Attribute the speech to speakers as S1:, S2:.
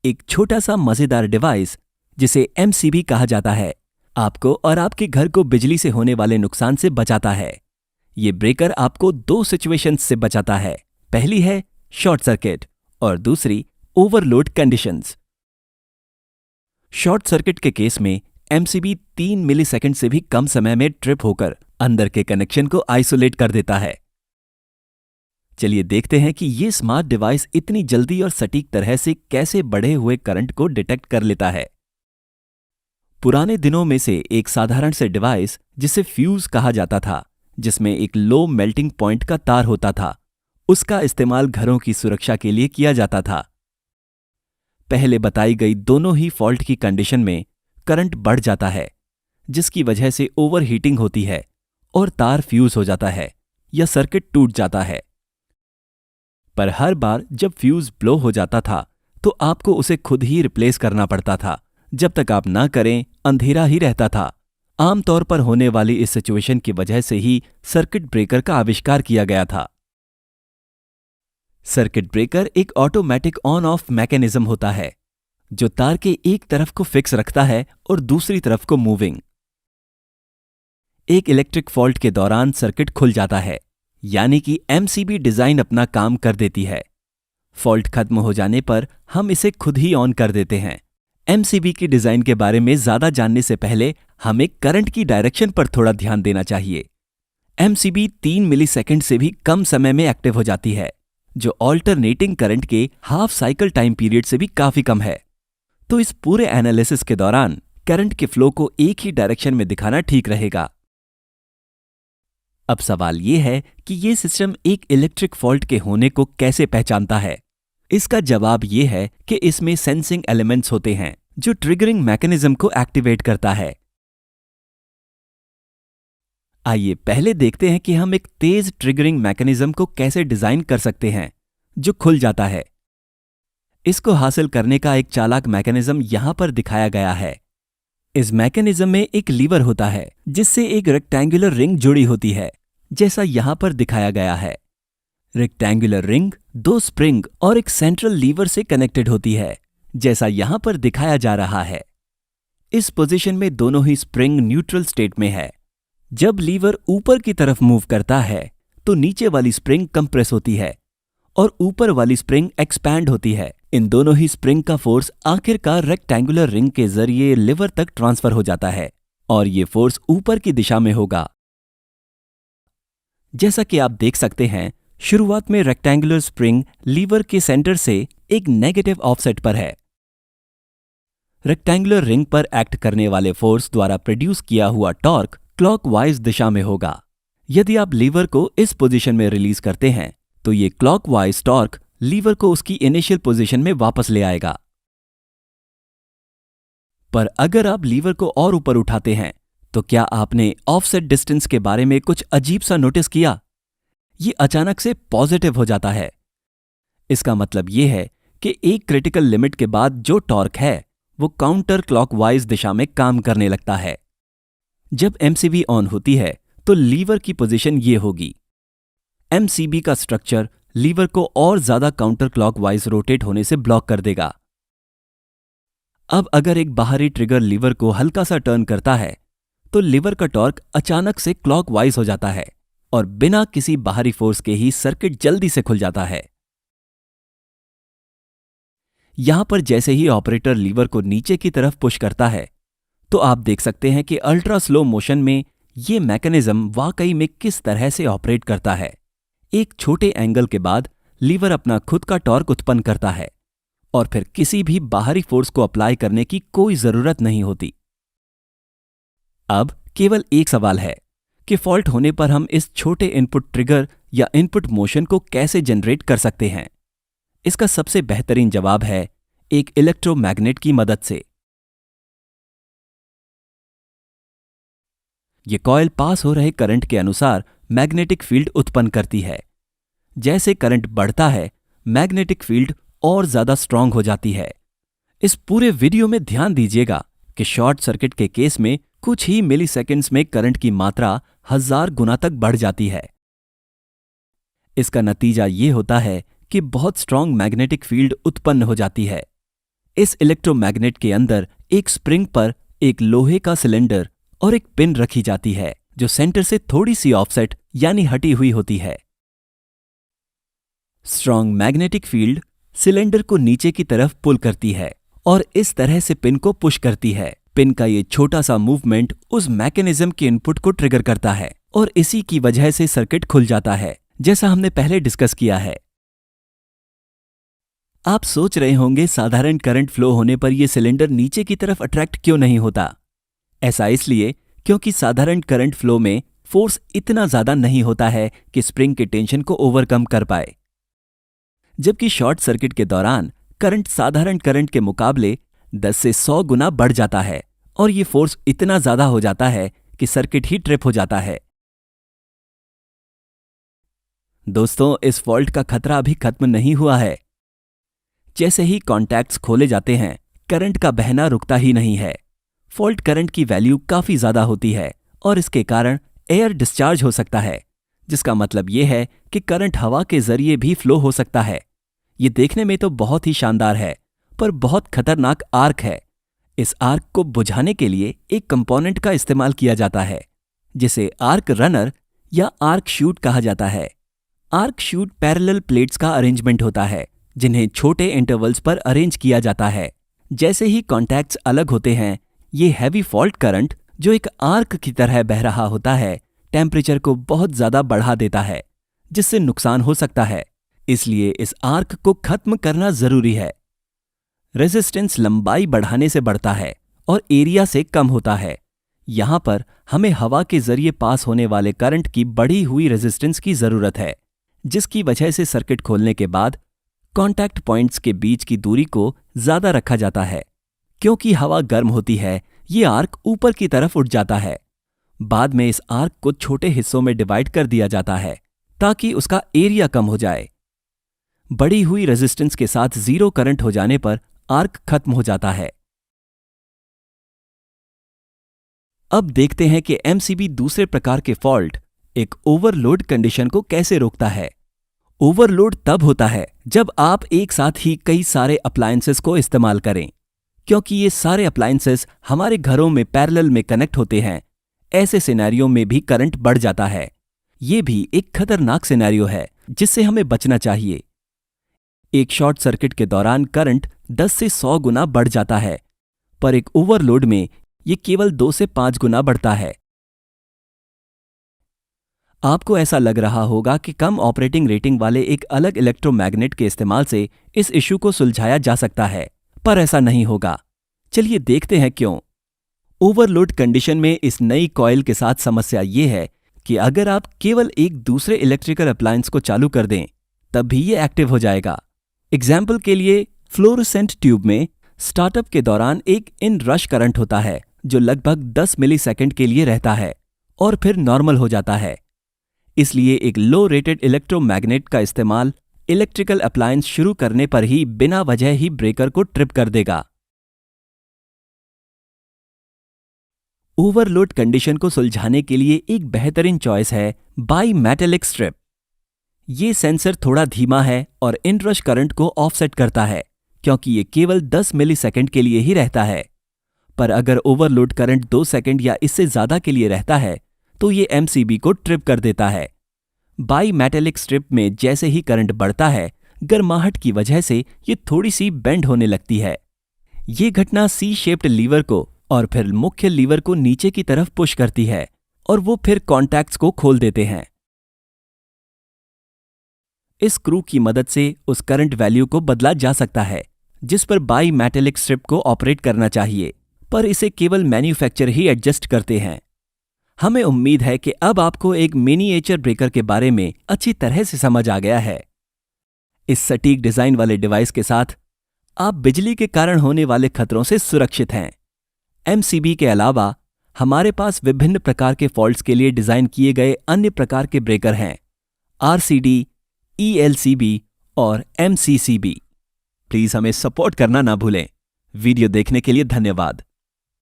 S1: एक छोटा सा मजेदार डिवाइस जिसे एमसीबी कहा जाता है आपको और आपके घर को बिजली से होने वाले नुकसान से बचाता है। ये ब्रेकर आपको दो सिचुएशंस से बचाता है। पहली है शॉर्ट सर्किट और दूसरी ओवरलोड कंडीशंस। शॉर्ट सर्किट के केस में एमसीबी 3 मिलीसेकंड से भी कम समय में ट्रिप होकर अंदर के कनेक्शन को आइसोलेट कर देता है। चलिए देखते हैं कि ये स्मार्ट डिवाइस इतनी जल्दी और सटीक तरह से कैसे बढ़े हुए करंट को डिटेक्ट कर लेता है। पुराने दिनों में से एक साधारण से डिवाइस जिसे फ्यूज कहा जाता था, जिसमें एक लो मेल्टिंग पॉइंट का तार होता था, उसका इस्तेमाल घरों की सुरक्षा के लिए किया जाता था। पहले बताई गई दोनों ही फॉल्ट की कंडीशन में करंट बढ़ जाता है, जिसकी वजह से ओवरहीटिंग होती है और तार फ्यूज हो जाता है या सर्किट टूट जाता है। पर हर बार जब फ्यूज ब्लो हो जाता था तो आपको उसे खुद ही रिप्लेस करना पड़ता था। जब तक आप ना करें अंधेरा ही रहता था। आमतौर पर होने वाली इस सिचुएशन की वजह से ही सर्किट ब्रेकर का आविष्कार किया गया था। सर्किट ब्रेकर एक ऑटोमेटिक ऑन ऑफ मैकेनिज्म होता है जो तार के एक तरफ को फिक्स रखता है और दूसरी तरफ को मूविंग। एक इलेक्ट्रिक फॉल्ट के दौरान सर्किट खुल जाता है, यानी कि एमसीबी डिजाइन अपना काम कर देती है। फॉल्ट खत्म हो जाने पर हम इसे खुद ही ऑन कर देते हैं। एमसीबी की डिजाइन के बारे में ज्यादा जानने से पहले हमें करंट की डायरेक्शन पर थोड़ा ध्यान देना चाहिए। एमसीबी 3 मिलीसेकंड से भी कम समय में एक्टिव हो जाती है, जो ऑल्टरनेटिंग करंट के हाफ साइकिल टाइम पीरियड से भी काफी कम है। तो इस पूरे एनालिसिस के दौरान करंट के फ्लो को एक ही डायरेक्शन में दिखाना ठीक रहेगा। अब सवाल यह है कि यह सिस्टम एक इलेक्ट्रिक फॉल्ट के होने को कैसे पहचानता है। इसका जवाब यह है कि इसमें सेंसिंग एलिमेंट्स होते हैं जो ट्रिगरिंग मैकेनिज्म को एक्टिवेट करता है। आइए पहले देखते हैं कि हम एक तेज ट्रिगरिंग मैकेनिज्म को कैसे डिजाइन कर सकते हैं जो खुल जाता है। इसको हासिल करने का एक चालाक मैकेनिज्म यहां पर दिखाया गया है। इस मैकेनिज्म में एक लीवर होता है जिससे एक रेक्टेंगुलर रिंग जुड़ी होती है, जैसा यहां पर दिखाया गया है। रेक्टेंगुलर रिंग 2 स्प्रिंग और एक सेंट्रल लीवर से कनेक्टेड होती है, जैसा यहां पर दिखाया जा रहा है। इस पोजीशन में दोनों ही स्प्रिंग न्यूट्रल स्टेट में है। जब लीवर ऊपर की तरफ मूव करता है तो नीचे वाली स्प्रिंग कंप्रेस होती है और ऊपर वाली स्प्रिंग एक्सपैंड होती है। इन दोनों ही स्प्रिंग का फोर्स आखिरकार रेक्टेंगुलर रिंग के जरिए लिवर तक ट्रांसफर हो जाता है और ये फोर्स ऊपर की दिशा में होगा। जैसा कि आप देख सकते हैं, शुरुआत में रेक्टेंगुलर स्प्रिंग लीवर के सेंटर से एक नेगेटिव ऑफसेट पर है। रेक्टेंगुलर रिंग पर एक्ट करने वाले फोर्स द्वारा प्रोड्यूस किया हुआ टॉर्क क्लॉकवाइज दिशा में होगा। यदि आप लीवर को इस पोजीशन में रिलीज करते हैं तो ये क्लॉकवाइज टॉर्क लीवर को उसकी इनिशियल पोजीशन में वापस ले आएगा। पर अगर आप लीवर को और ऊपर उठाते हैं तो क्या आपने ऑफसेट डिस्टेंस के बारे में कुछ अजीब सा नोटिस किया? ये अचानक से पॉजिटिव हो जाता है। इसका मतलब यह है कि एक क्रिटिकल लिमिट के बाद जो टॉर्क है वो काउंटर क्लॉकवाइज दिशा में काम करने लगता है। जब एमसीबी ऑन होती है तो लीवर की पोजीशन ये होगी। एमसीबी का स्ट्रक्चर लीवर को और ज्यादा काउंटर क्लॉकवाइज रोटेट होने से ब्लॉक कर देगा। अब अगर एक बाहरी ट्रिगर लीवर को हल्का सा टर्न करता है तो लीवर का टॉर्क अचानक से क्लॉकवाइज हो जाता है और बिना किसी बाहरी फोर्स के ही सर्किट जल्दी से खुल जाता है। यहां पर जैसे ही ऑपरेटर लीवर को नीचे की तरफ पुश करता है तो आप देख सकते हैं कि अल्ट्रा स्लो मोशन में यह मैकेनिज्म वाकई में किस तरह से ऑपरेट करता है। एक छोटे एंगल के बाद लीवर अपना खुद का टॉर्क उत्पन्न करता है और फिर किसी भी बाहरी फोर्स को अप्लाई करने की कोई जरूरत नहीं होती। अब केवल एक सवाल है कि फॉल्ट होने पर हम इस छोटे इनपुट ट्रिगर या इनपुट मोशन को कैसे जनरेट कर सकते हैं। इसका सबसे बेहतरीन जवाब है एक इलेक्ट्रोमैग्नेट की मदद से। यह कॉइल पास हो रहे करंट के अनुसार मैग्नेटिक फील्ड उत्पन्न करती है। जैसे करंट बढ़ता है, मैग्नेटिक फील्ड और ज्यादा स्ट्रांग हो जाती है। इस पूरे वीडियो में ध्यान दीजिएगा कि शॉर्ट सर्किट के केस में कुछ ही मिलीसेकंड्स में करंट की मात्रा 1000 गुना तक बढ़ जाती है। इसका नतीजा ये होता है कि बहुत स्ट्रांग मैग्नेटिक फील्ड उत्पन्न हो जाती है। इस इलेक्ट्रोमैग्नेट के अंदर एक स्प्रिंग पर एक लोहे का सिलेंडर और एक पिन रखी जाती है जो सेंटर से थोड़ी सी ऑफसेट यानी हटी हुई होती है। स्ट्रॉन्ग मैग्नेटिक फील्ड सिलेंडर को नीचे की तरफ पुल करती है और इस तरह से पिन को पुश करती है। पिन का ये छोटा सा मूवमेंट उस मैकेनिज्म के इनपुट को ट्रिगर करता है और इसी की वजह से सर्किट खुल जाता है, जैसा हमने पहले डिस्कस किया है। आप सोच रहे होंगे साधारण करंट फ्लो होने पर यह सिलेंडर नीचे की तरफ अट्रैक्ट क्यों नहीं होता। ऐसा इसलिए क्योंकि साधारण करंट फ्लो में फोर्स इतना ज्यादा नहीं होता है कि स्प्रिंग के टेंशन को ओवरकम कर पाए, जबकि शॉर्ट सर्किट के दौरान करंट साधारण करंट के मुकाबले 10 से 100 गुना बढ़ जाता है और ये फोर्स इतना ज्यादा हो जाता है कि सर्किट ही ट्रिप हो जाता है। दोस्तों, इस फॉल्ट का खतरा अभी खत्म नहीं हुआ है। जैसे ही कॉन्टैक्ट्स खोले जाते हैं, करंट का बहना रुकता ही नहीं है। फॉल्ट करंट की वैल्यू काफी ज्यादा होती है और इसके कारण एयर डिस्चार्ज हो सकता है, जिसका मतलब यह है कि करंट हवा के जरिए भी फ्लो हो सकता है। ये देखने में तो बहुत ही शानदार है, पर बहुत खतरनाक आर्क है। इस आर्क को बुझाने के लिए एक कंपोनेंट का इस्तेमाल किया जाता है, जिसे आर्क रनर या आर्क शूट कहा जाता है। आर्क शूट पैरेलल प्लेट्स का अरेंजमेंट होता है, जिन्हें छोटे इंटरवल्स पर अरेंज किया जाता है। जैसे ही कॉन्टैक्ट्स अलग होते हैं, ये हैवी फॉल्ट करंट जो एक आर्क की तरह बह रहा होता है, टेम्परेचर को बहुत ज्यादा बढ़ा देता है, जिससे नुकसान हो सकता है। इसलिए इस आर्क को खत्म करना जरूरी है। रेजिस्टेंस लंबाई बढ़ाने से बढ़ता है और एरिया से कम होता है। यहां पर हमें हवा के जरिए पास होने वाले करंट की बढ़ी हुई रेजिस्टेंस की जरूरत है, जिसकी वजह से सर्किट खोलने के बाद कॉन्टैक्ट पॉइंट्स के बीच की दूरी को ज्यादा रखा जाता है। क्योंकि हवा गर्म होती है, ये आर्क ऊपर की तरफ उठ जाता है। बाद में इस आर्क को छोटे हिस्सों में डिवाइड कर दिया जाता है ताकि उसका एरिया कम हो जाए। बढ़ी हुई रेजिस्टेंस के साथ जीरो करंट हो जाने पर आर्क खत्म हो जाता है। अब देखते हैं कि एमसीबी दूसरे प्रकार के फॉल्ट, एक ओवरलोड कंडीशन को कैसे रोकता है। ओवरलोड तब होता है जब आप एक साथ ही कई सारे अप्लायंसेस को इस्तेमाल करें। क्योंकि ये सारे अप्लायंसेस हमारे घरों में पैरेलल में कनेक्ट होते हैं, ऐसे सिनेरियो में भी करंट बढ़ जाता है। ये भी एक खतरनाक सिनेरियो है जिससे हमें बचना चाहिए। एक शॉर्ट सर्किट के दौरान करंट 10 से 100 गुना बढ़ जाता है, पर एक ओवरलोड में ये केवल 2 से 5 गुना बढ़ता है। आपको ऐसा लग रहा होगा कि कम ऑपरेटिंग रेटिंग वाले एक अलग इलेक्ट्रोमैग्नेट के इस्तेमाल से इस इशू को सुलझाया जा सकता है, पर ऐसा नहीं होगा। चलिए देखते हैं क्यों। ओवरलोड कंडीशन में इस नई कॉइल के साथ समस्या ये है कि अगर आप केवल एक दूसरे इलेक्ट्रिकल अप्लायंस को चालू कर दें, तब भी ये एक्टिव हो जाएगा। एग्जाम्पल के लिए, फ्लोरोसेंट ट्यूब में स्टार्टअप के दौरान एक इन रश करंट होता है जो लगभग 10 मिलीसेकंड के लिए रहता है और फिर नॉर्मल हो जाता है। इसलिए एक लो रेटेड इलेक्ट्रोमैग्नेट का इस्तेमाल इलेक्ट्रिकल अप्लायंस शुरू करने पर ही बिना वजह ही ब्रेकर को ट्रिप कर देगा। ओवरलोड कंडीशन को सुलझाने के लिए एक बेहतरीन चॉइस है बाईमेटेलिक स्ट्रिप। ये सेंसर थोड़ा धीमा है और इनरश करंट को ऑफसेट करता है, क्योंकि ये केवल 10 मिलीसेकंड के लिए ही रहता है। पर अगर ओवरलोड करंट 2 सेकंड या इससे ज्यादा के लिए रहता है, तो ये एमसीबी को ट्रिप कर देता है। बाईमेटेलिक स्ट्रिप में जैसे ही करंट बढ़ता है, गर्माहट की वजह से ये थोड़ी सी बेंड होने लगती है। ये घटना सी शेप्ड लीवर को और फिर मुख्य लीवर को नीचे की तरफ पुश करती है और वो फिर कॉन्टैक्ट्स को खोल देते हैं। इस स्क्रू की मदद से उस करंट वैल्यू को बदला जा सकता है जिस पर बाईमेटेलिक स्ट्रिप को ऑपरेट करना चाहिए, पर इसे केवल मैन्युफैक्चरर ही एडजस्ट करते हैं। हमें उम्मीद है कि अब आपको एक मिनिएचर ब्रेकर के बारे में अच्छी तरह से समझ आ गया है। इस सटीक डिजाइन वाले डिवाइस के साथ आप बिजली के कारण होने वाले खतरों से सुरक्षित हैं। एमसीबी के अलावा हमारे पास विभिन्न प्रकार के फॉल्ट्स के लिए डिजाइन किए गए अन्य प्रकार के ब्रेकर हैं, आरसीडी, ईएलसीबी और एमसीसीबी। प्लीज हमें सपोर्ट करना ना भूलें। वीडियो देखने के लिए धन्यवाद।